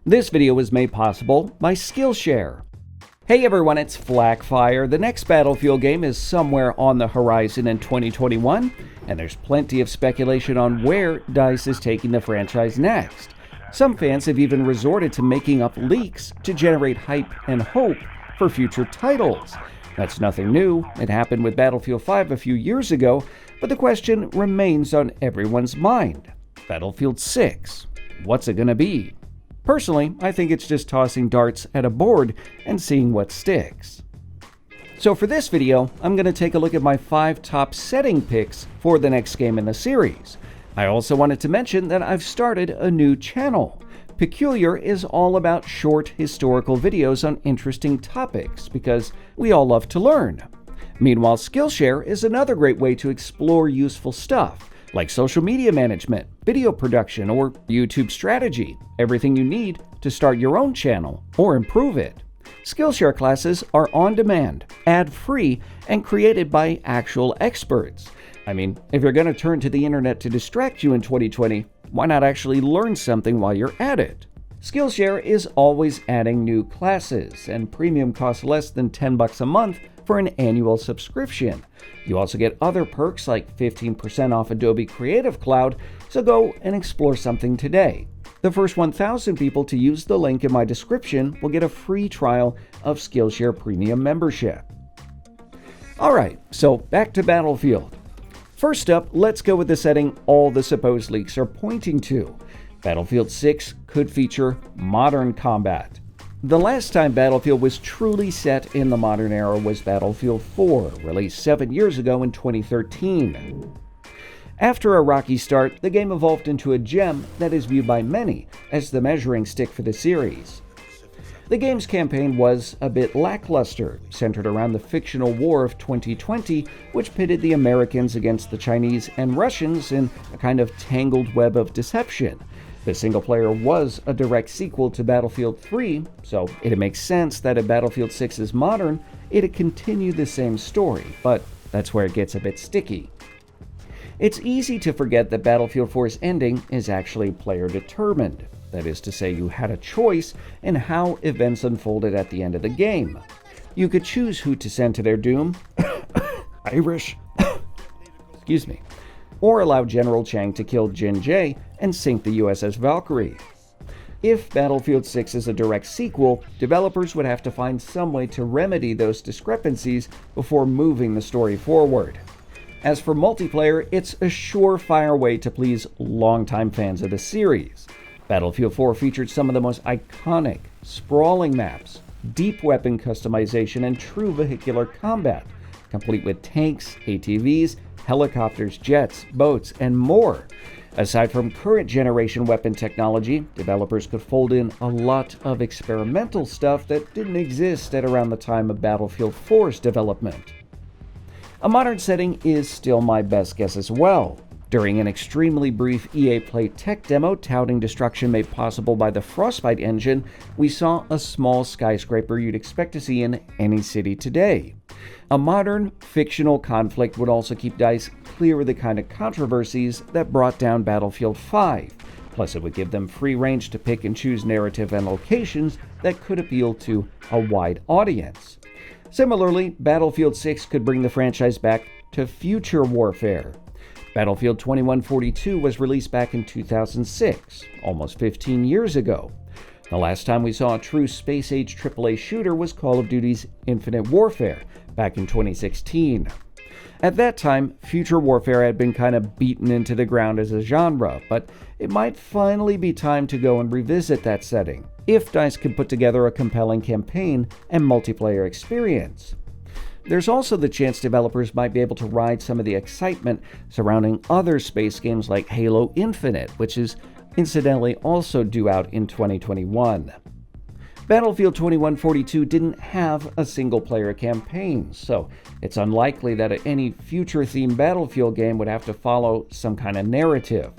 This video was made possible by Skillshare. Hey everyone, it's FLAK Fire. The next Battlefield game is somewhere on the horizon in 2021, and there's plenty of speculation on where DICE is taking the franchise next. Some fans have even resorted to making up leaks to generate hype and hope for future titles. That's nothing new. It happened with Battlefield 5 a few years ago, but the question remains on everyone's mind. Battlefield 6. What's it gonna be? Personally, I think it's just tossing darts at a board and seeing what sticks. So for this video, I'm going to take a look at my 5 top setting picks for the next game in the series. I also wanted to mention that I've started a new channel. Peculiar is all about short historical videos on interesting topics because we all love to learn. Meanwhile, Skillshare is another great way to explore useful stuff, like social media management, video production, or YouTube strategy. Everything you need to start your own channel or improve it. Skillshare classes are on demand, ad-free, and created by actual experts. I mean, if you're going to turn to the internet to distract you in 2020, why not actually learn something while you're at it? Skillshare is always adding new classes, and premium costs less than $10 a month for an annual subscription. You also get other perks like 15% off Adobe Creative Cloud, so go and explore something today. The first 1,000 people to use the link in my description will get a free trial of Skillshare Premium membership. Alright, so back to Battlefield. First up, let's go with the setting all the supposed leaks are pointing to. Battlefield 6 could feature modern combat. The last time Battlefield was truly set in the modern era was Battlefield 4, released 7 years ago in 2013. After a rocky start, the game evolved into a gem that is viewed by many as the measuring stick for the series. The game's campaign was a bit lackluster, centered around the fictional war of 2020, which pitted the Americans against the Chinese and Russians in a kind of tangled web of deception. The single player was a direct sequel to Battlefield 3, so it makes sense that if Battlefield 6 is modern, it'd continue the same story, but that's where it gets a bit sticky. It's easy to forget that Battlefield 4's ending is actually player-determined. That is to say, you had a choice in how events unfolded at the end of the game. You could choose who to send to their doom, Irish, excuse me, or allow General Chang to kill Jin Jae and sink the USS Valkyrie. If Battlefield 6 is a direct sequel, developers would have to find some way to remedy those discrepancies before moving the story forward. As for multiplayer, it's a surefire way to please longtime fans of the series. Battlefield 4 featured some of the most iconic, sprawling maps, deep weapon customization, and true vehicular combat, complete with tanks, ATVs, helicopters, jets, boats, and more. Aside from current generation weapon technology, developers could fold in a lot of experimental stuff that didn't exist at around the time of Battlefield 4's development. A modern setting is still my best guess as well. During an extremely brief EA Play tech demo touting destruction made possible by the Frostbite engine, we saw a small skyscraper you'd expect to see in any city today. A modern, fictional conflict would also keep DICE clear of the kind of controversies that brought down Battlefield 5. Plus, it would give them free range to pick and choose narrative and locations that could appeal to a wide audience. Similarly, Battlefield 6 could bring the franchise back to future warfare. Battlefield 2142 was released back in 2006, almost 15 years ago. The last time we saw a true space-age AAA shooter was Call of Duty's Infinite Warfare, back in 2016. At that time, future warfare had been kind of beaten into the ground as a genre, but it might finally be time to go and revisit that setting, if DICE can put together a compelling campaign and multiplayer experience. There's also the chance developers might be able to ride some of the excitement surrounding other space games like Halo Infinite, which is incidentally also due out in 2021. Battlefield 2142 didn't have a single-player campaign, so it's unlikely that any future-themed Battlefield game would have to follow some kind of narrative.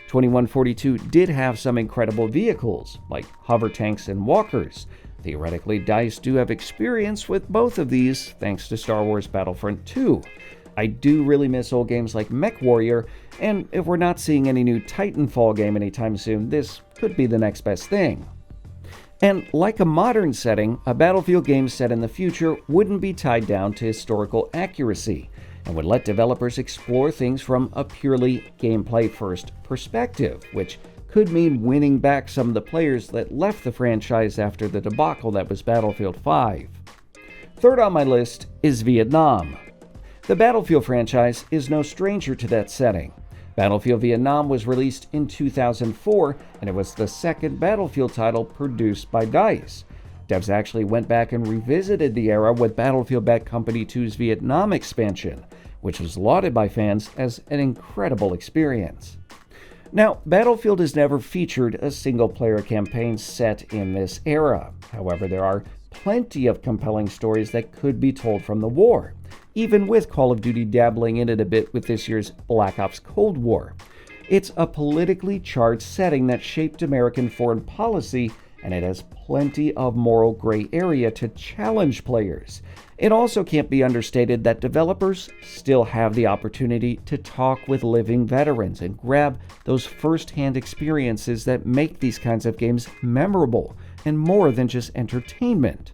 2142 did have some incredible vehicles, like hover tanks and walkers. Theoretically, DICE do have experience with both of these, thanks to Star Wars Battlefront 2. I do really miss old games like MechWarrior, and if we're not seeing any new Titanfall game anytime soon, this could be the next best thing. And like a modern setting, a Battlefield game set in the future wouldn't be tied down to historical accuracy and would let developers explore things from a purely gameplay-first perspective, which could mean winning back some of the players that left the franchise after the debacle that was Battlefield 5. Third on my list is Vietnam. The Battlefield franchise is no stranger to that setting. Battlefield Vietnam was released in 2004, and it was the second Battlefield title produced by DICE. Devs actually went back and revisited the era with Battlefield Bad Company 2's Vietnam expansion, which was lauded by fans as an incredible experience. Now, Battlefield has never featured a single-player campaign set in this era. However, there are plenty of compelling stories that could be told from the war, even with Call of Duty dabbling in it a bit with this year's Black Ops Cold War. It's a politically charged setting that shaped American foreign policy, and it has plenty of moral gray area to challenge players. It also can't be understated that developers still have the opportunity to talk with living veterans and grab those first-hand experiences that make these kinds of games memorable and more than just entertainment.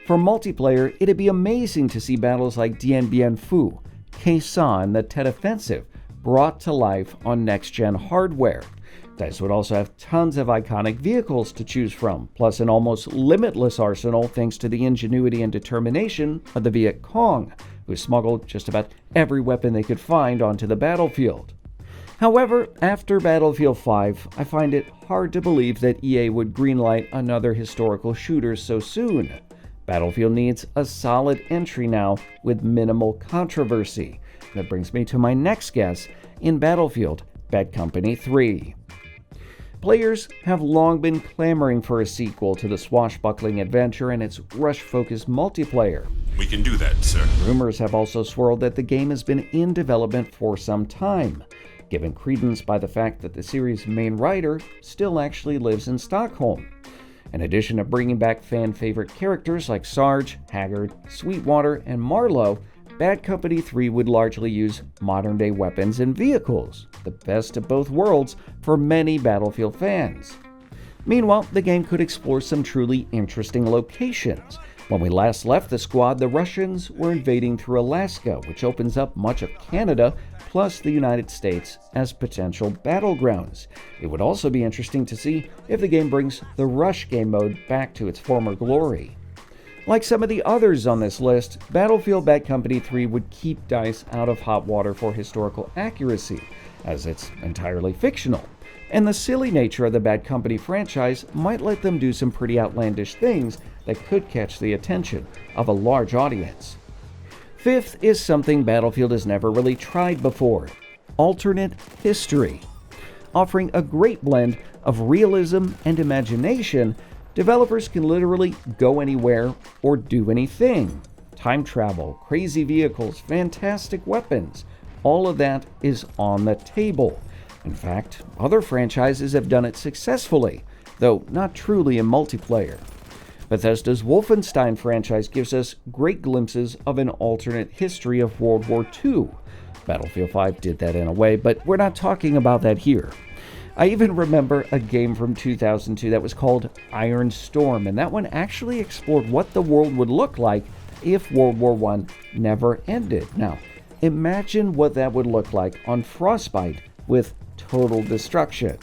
For multiplayer, it'd be amazing to see battles like Dien Bien Phu, Khe Sanh, and the Tet Offensive brought to life on next-gen hardware. DICE would also have tons of iconic vehicles to choose from, plus an almost limitless arsenal thanks to the ingenuity and determination of the Viet Cong, who smuggled just about every weapon they could find onto the battlefield. However, after Battlefield 5, I find it hard to believe that EA would greenlight another historical shooter so soon. Battlefield needs a solid entry now with minimal controversy. That brings me to my next guess in Battlefield Bad Company 3. Players have long been clamoring for a sequel to the swashbuckling adventure and its rush-focused multiplayer. We can do that, sir. Rumors have also swirled that the game has been in development for some time, given credence by the fact that the series' main writer still actually lives in Stockholm. In addition to bringing back fan-favorite characters like Sarge, Haggard, Sweetwater, and Marlowe, Bad Company 3 would largely use modern-day weapons and vehicles, the best of both worlds for many Battlefield fans. Meanwhile, the game could explore some truly interesting locations. When we last left the squad, the Russians were invading through Alaska, which opens up much of Canada, plus the United States as potential battlegrounds. It would also be interesting to see if the game brings the Rush game mode back to its former glory. Like some of the others on this list, Battlefield Bad Company 3 would keep DICE out of hot water for historical accuracy, as it's entirely fictional. And the silly nature of the Bad Company franchise might let them do some pretty outlandish things that could catch the attention of a large audience. Fifth is something Battlefield has never really tried before: alternate history. Offering a great blend of realism and imagination, developers can literally go anywhere or do anything. Time travel, crazy vehicles, fantastic weapons, all of that is on the table. In fact, other franchises have done it successfully, though not truly in multiplayer. Bethesda's Wolfenstein franchise gives us great glimpses of an alternate history of World War II. Battlefield 5 did that in a way, but we're not talking about that here. I even remember a game from 2002 that was called Iron Storm, and that one actually explored what the world would look like if World War I never ended. Now, imagine what that would look like on Frostbite with total destruction.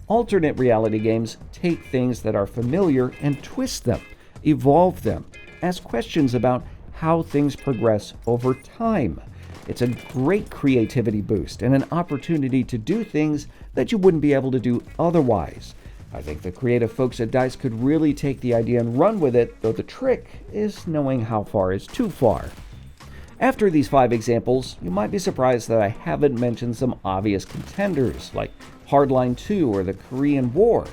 Alternate reality games take things that are familiar and twist them, evolve them, ask questions about how things progress over time. It's a great creativity boost and an opportunity to do things that you wouldn't be able to do otherwise. I think the creative folks at DICE could really take the idea and run with it, though the trick is knowing how far is too far. After these 5 examples, you might be surprised that I haven't mentioned some obvious contenders like Hardline 2 or the Korean War.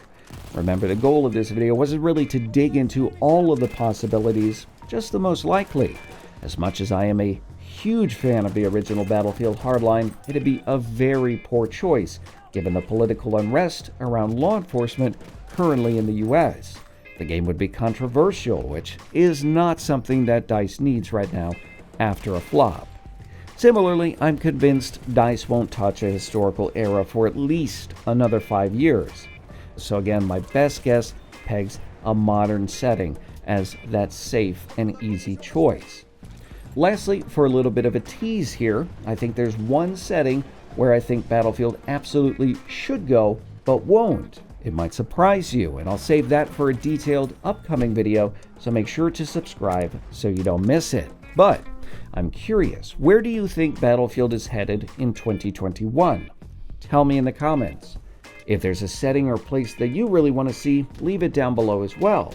Remember, the goal of this video wasn't really to dig into all of the possibilities, just the most likely. As much as I am a huge fan of the original Battlefield Hardline, it'd be a very poor choice given the political unrest around law enforcement currently in the US. The game would be controversial, which is not something that DICE needs right now after a flop. Similarly, I'm convinced DICE won't touch a historical era for at least another 5 years. So again, my best guess pegs a modern setting as that safe and easy choice. Lastly, for a little bit of a tease here, I think there's one setting where I think Battlefield absolutely should go, but won't. It might surprise you, and I'll save that for a detailed upcoming video, so make sure to subscribe so you don't miss it. But I'm curious, where do you think Battlefield is headed in 2021? Tell me in the comments. If there's a setting or place that you really want to see, leave it down below as well.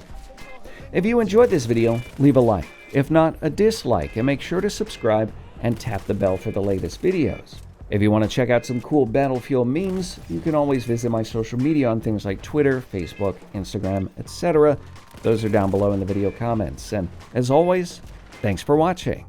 If you enjoyed this video, leave a like. If not, a dislike, and make sure to subscribe and tap the bell for the latest videos. If you want to check out some cool Battlefield memes, you can always visit my social media on things like Twitter, Facebook, Instagram, etc. Those are down below in the video comments. And as always, thanks for watching.